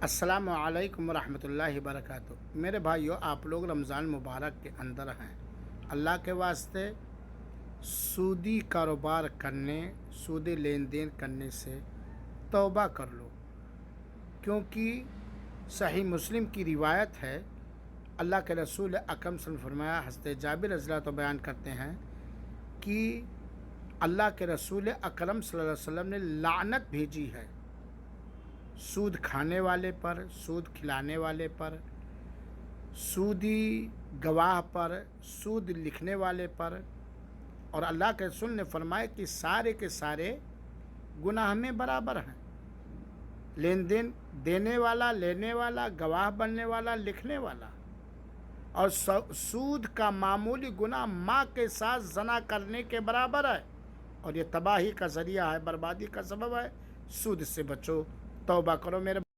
السلام علیکم ورحمۃ اللہ وبرکاتہ۔ میرے بھائیوں، آپ لوگ رمضان مبارک کے اندر ہیں۔ اللہ کے واسطے سودی کاروبار کرنے، سودی لین دین کرنے سے توبہ کر لو، کیونکہ صحیح مسلم کی روایت ہے، اللہ کے رسول اکرم صلی اللہ علیہ وسلم فرمایا، حضرت جابر رضی اللہ عنہ بیان کرتے ہیں کہ اللہ کے رسول اکرم صلی اللہ علیہ وسلم نے لعنت بھیجی ہے سود کھانے والے پر، سود کھلانے والے پر، سودی گواہ پر، سود لکھنے والے پر، اور اللہ کے رسول نے فرمایا کہ سارے کے سارے گناہ میں برابر ہیں۔ لین دین دینے والا، لینے والا، گواہ بننے والا، لکھنے والا، اور سود کا معمولی گناہ ماں کے ساتھ زنا کرنے کے برابر ہے، اور یہ تباہی کا ذریعہ ہے، بربادی کا سبب ہے۔ سود سے بچو، توبہ کرو میرے